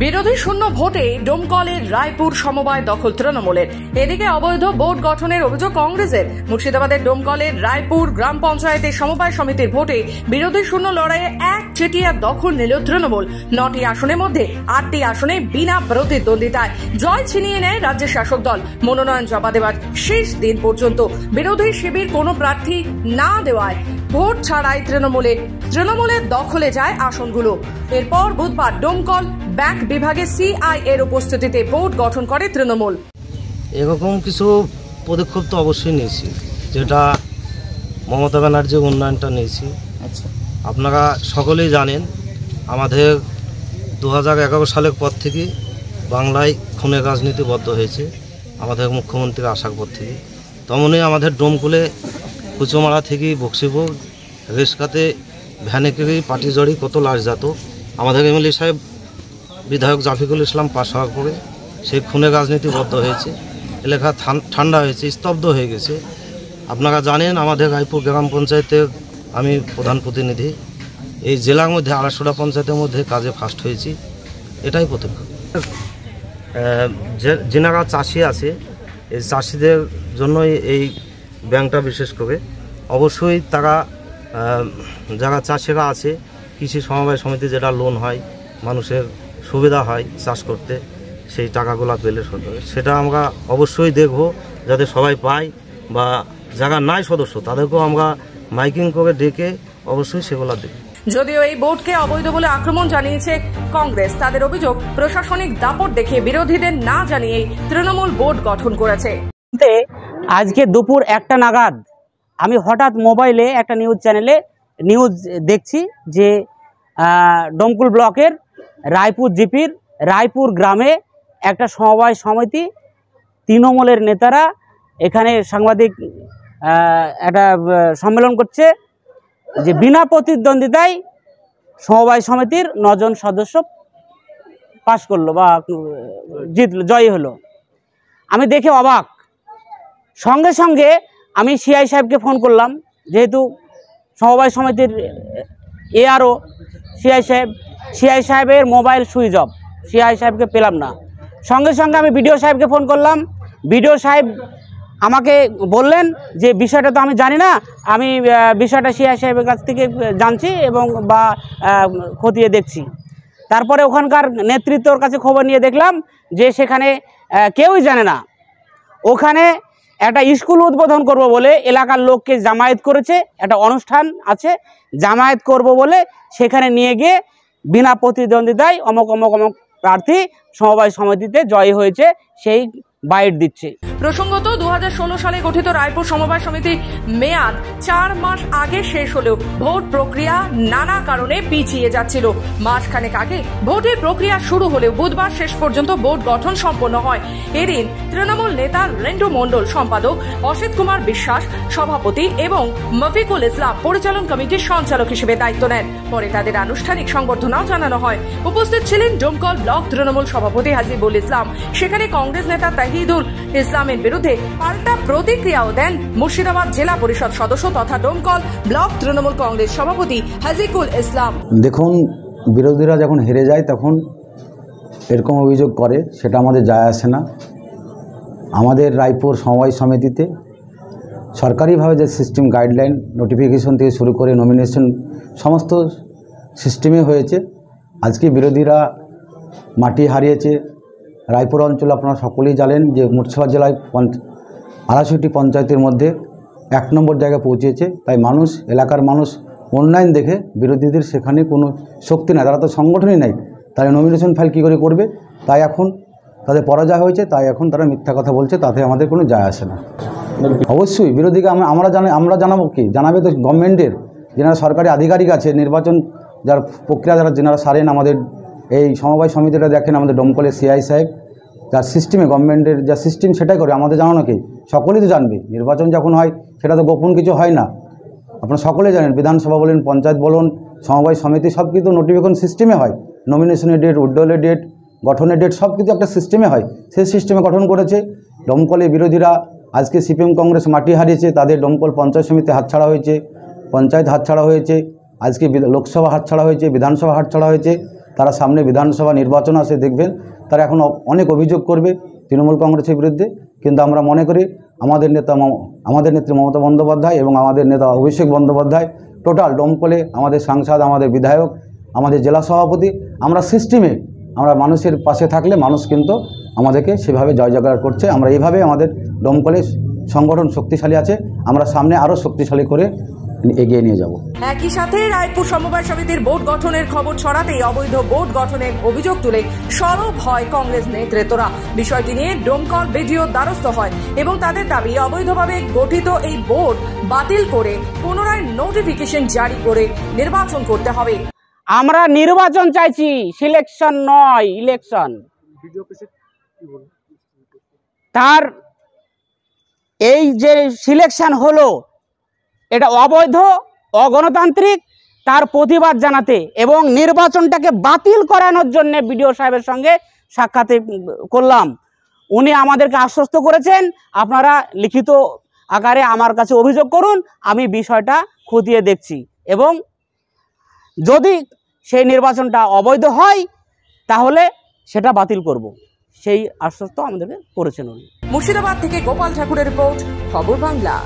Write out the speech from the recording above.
বিরোধী শূন্য ভোটে ডোমকলের রায়পুর সমবায় দখল তৃণমূলের। এদিকে অবৈধ বোর্ড গঠনের অভিযোগ কংগ্রেসের। মুর্শিদাবাদের ডোমকলের রায়পুর গ্রাম পঞ্চায়েতের সমবায় সমিতির ভোটে বিরোধী শূন্য লড়াইয়ে একচেটিয়া দখল নিল তৃণমূল। 9টি আসনের মধ্যে 8টি আসনে বিনা প্রতিদ্বন্দ্বিতায় জয় ছিনিয়ে নেয় রাজ্যের শাসক দল। মনোনয়ন জমা দেওয়ার শেষ দিন পর্যন্ত বিরোধী শিবির কোনো প্রার্থী না দেওয়ায় ভোট ছাড়াই তৃণমূলের দখলে যায় আসনগুলো। এরপর বুধবার ডোমকল ব্যাংক বিভাগে সিআই এর উপস্থিতিতে বোর্ড গঠন করে তৃণমূল। এরকম কিছু পদক্ষেপ তো অবশ্যই নিয়েছি, যেটা মমতা ব্যানার্জি উন্নয়নটা নিয়েছি। আচ্ছা, আপনারা সকলেই জানেন আমাদের 2011 সালের পর থেকে বাংলায় খুনের রাজনীতি বদ্ধ হয়েছে, আমাদের মুখ্যমন্ত্রীর আসার পর থেকে। তেমনই আমাদের ডোমকুলে কুচোমারা থেকে বক্সিপুর রেস্কাতে ভ্যানে করে পাটি জড়ি কত লাশ যেত। আমাদের এমএলএ সাহেব বিধায়ক জাফিকুল ইসলাম পাশ হওয়ার পরে সেই খুনের রাজনীতি বদ্ধ হয়েছে, এলাকা ঠান্ডা হয়েছে, স্তব্ধ হয়ে গেছে। আপনারা জানেন আমাদের রায়পুর গ্রাম পঞ্চায়েতের আমি প্রধান প্রতিনিধি। এই জেলার মধ্যে 250টা পঞ্চায়েতের মধ্যে কাজে ফার্স্ট হয়েছি, এটাই পদক্ষেপ। যেনারা চাষি আছে এই চাষিদের জন্যই এই ব্যাংকটা বিশেষ করে। অবশ্যই তারা যারা চাষিরা আছে কৃষি সমবায় সমিতি যেটা লোন হয়, মানুষের সুবিধা হয় চাষ করতে, সেই টাকাগুলো পেলে সেটা আমরা অবশ্যই দেখব যাতে সবাই পায়, বা যারা নাই সদস্য তাদেরকেও আমরা মাইকিং করে ডেকে অবশ্যই সেগুলো দেখব। যদিও এই বোর্ডকে অবৈধ বলে আক্রমণ জানিয়েছে কংগ্রেস, তাদের অভিযোগ প্রশাসনিক দাপট দেখে বিরোধীদের না জানিয়ে তৃণমূল বোর্ড গঠন করেছে। আজকে দুপুর 1টা নাগাদ আমি হঠাৎ মোবাইলে একটা নিউজ চ্যানেলে নিউজ দেখছি যে ডোমকুল ব্লকের রায়পুর জিপির রায়পুর গ্রামে একটা সমবায় সমিতি তৃণমূলের নেতারা এখানে সাংবাদিক একটা সম্মেলন করছে যে বিনা প্রতিদ্বন্দ্বিতায় সমবায় সমিতির 9 জন সদস্য পাশ করলো বা জিতলো, জয়ী হলো। আমি দেখে অবাক। সঙ্গে সঙ্গে আমি সিআই সাহেবকে ফোন করলাম, যেহেতু সমবায় সমিতির এআরও সিআই সাহেবের মোবাইল সুইচ অফ, সিআই সাহেবকে পেলাম না। সঙ্গে সঙ্গে আমি বিডিও সাহেবকে ফোন করলাম। বিডিও সাহেব আমাকে বললেন যে বিষয়টা তো আমি জানি না, আমি বিষয়টা সিআই সাহেবের কাছ থেকে জানছি এবং বা খতিয়ে দেখছি। তারপরে ওখানকার নেতৃত্বর কাছে খবর নিয়ে দেখলাম যে সেখানে কেউই জানে না। ওখানে একটা স্কুল উদ্বোধন করব বলে এলাকার লোককে জামায়াত করেছে, একটা অনুষ্ঠান আছে, জামায়াত করব বলে সেখানে নিয়ে গিয়ে বিনা প্রতিদ্বন্দ্বিতায় অমক প্রার্থী সমবায় সমিতিতে জয়ী হয়েছে সেই বাইট দিচ্ছে। প্রসঙ্গত 2016 সালে গঠিত রায়পুর সমবায় সমিতি মেয়াদ 4 মাস আগে শেষ হলেও ভোট প্রক্রিয়া নানা কারণে পিছিয়ে যাচ্ছিল। মাসখানেক আগে ভোটের প্রক্রিয়া শুরু হলেও বুধবার শেষ পর্যন্ত বোর্ড গঠন সম্পন্ন হয়। এদিন তৃণমূল নেতা রেন্টু মণ্ডল, সম্পাদক অসিত কুমার বিশ্বাস সভাপতি এবং মফিকুল ইসলাম পরিচালন কমিটির সঞ্চালক হিসেবে দায়িত্ব নেন। পরে তাদের আনুষ্ঠানিক সংবর্ধনাও জানানো হয়। উপস্থিত ছিলেন ডোমকল ব্লক তৃণমূল সভাপতি হাজিবুল ইসলাম। সেখানে কংগ্রেস নেতা তাহিদুল ইসলামের বিরুদ্ধে পাল্টা প্রতিক্রিয়াও দেন মুর্শিদাবাদ জেলা পরিষদ সদস্য তথা ডোমকল ব্লক তৃণমূল কংগ্রেস সভাপতি হাজিকুল ইসলাম। দেখুন, বিরোধীরা যখন হেরে যায় তখন এরকম অভিযোগ করে, সেটা আমাদের যায় আসে না। আমাদের রায়পুর সমবায় সমিতিতে সরকারিভাবে যে সিস্টেম গাইডলাইন, নোটিফিকেশন থেকে শুরু করে নমিনেশন সমস্ত সিস্টেমে হয়েছে। আজকে বিরোধীরা মাটি হারিয়েছে। রায়পুর অঞ্চল আপনারা সকলেই জানেন যে মুর্শিদাবাদ জেলায় 82টি পঞ্চায়েতের মধ্যে 1 নম্বর জায়গায় পৌঁছেছে। তাই মানুষ, এলাকার মানুষ অনলাইন দেখে বিরোধীদের সেখানে কোনো শক্তি নাই, তারা তো সংগঠনই নাই, তাই নমিনেশন ফাইল কী করে করবে। তাই এখন তাদের পরাজয় হয়েছে, তাই এখন তারা মিথ্যা কথা বলছে, তাতে আমাদের কোনো যায় আসে না। অবশ্যই বিরোধীকে আমরা জানাবো, কি জানাবে তো গভর্নমেন্টের যেনারা সরকারি আধিকারিক আছে, নির্বাচন যার প্রক্রিয়া যেনারা সারেন, আমাদের এই সমবায় সমিতিটা দেখেন, আমাদের ডোমকলের সিআই সাহেব যার সিস্টেমে গভর্নমেন্টের যা সিস্টেম সেটাই করে, আমাদের জানানো কি সকলেই তো জানবে। নির্বাচন যখন হয় সেটা তো গোপন কিছু হয় না, আপনারা সকলেই জানেন। বিধানসভা বলেন, পঞ্চায়েত বলুন, সমবায় সমিতি সব কিছু নোটিফিকেশন সিস্টেমে হয়। নমিনেশনের ডেট, উইথড্রলের ডেট, গঠনের ডেট সব কিছু একটা সিস্টেমে হয়, সেই সিস্টেমে গঠন করেছে। ডোমকলে বিরোধীরা আজকে সিপিএম কংগ্রেস মাটি হারিয়েছে, তাদের ডোমকল পঞ্চায়েত সমিতি হাতছাড়া হয়েছে, পঞ্চায়েত হাতছাড়া হয়েছে, আজকে লোকসভা হাতছাড়া হয়েছে, বিধানসভা হাতছাড়া হয়েছে। তারা সামনে বিধানসভা নির্বাচন আসে দেখবেন তারা এখন অনেক অভিযোগ করবে তৃণমূল কংগ্রেসের বিরুদ্ধে, কিন্তু আমরা মনে করি আমাদের নেত্রী মমতা বন্দ্যোপাধ্যায় এবং আমাদের নেতা অভিষেক বন্দ্যোপাধ্যায় টোটাল ডোমকলে আমাদের সাংসদ, আমাদের বিধায়ক, আমাদের জেলা সভাপতি, আমরা সিস্টেমে আমরা মানুষের পাশে থাকলে মানুষ কিন্তু আমাদেরকে সেভাবে জয় জয়কার করছে। আমরা এইভাবে আমাদের ডোমকলে সংগঠন শক্তিশালী আছে, আমরা সামনে আরও শক্তিশালী করে এগিয়ে নিয়ে যাব। একই সাথে রায়পুর সমবায় সমিতির বোর্ড গঠনের খবর ছড়াতেই অবৈধ বোর্ড গঠনের অভিযোগ তুলে সরব হয় কংগ্রেস নেতৃত্বরা। বিষয়টি নিয়ে ডোমকল বিডিওর দ্বারস্থ হয় এবং তাদের দাবি অবৈধভাবে গঠিত এই বোর্ড বাতিল করে পুনরায় নোটিফিকেশন জারি করে নির্বাচন করতে হবে। আমরা নির্বাচন চাইছি, সিলেকশন নয়, ইলেকশন। তার এই যে সিলেকশন হলো এটা অবৈধ, অগণতান্ত্রিক, তার প্রতিবাদ জানাতে এবং নির্বাচনটাকে বাতিল করানোর জন্য বিডিও সাহেবের সঙ্গে সাক্ষাৎ করলাম। উনি আমাদেরকে আশ্বস্ত করেছেন আপনারা লিখিত আকারে আমার কাছে অভিযোগ করুন, আমি বিষয়টা খতিয়ে দেখছি এবং যদি সেই নির্বাচনটা অবৈধ হয় তাহলে সেটা বাতিল করব, সেই আশ্বস্ত আমাদেরকে করেছেন উনি। মুর্শিদাবাদ থেকে গোপাল ঠাকুরের রিপোর্ট, খবর বাংলা।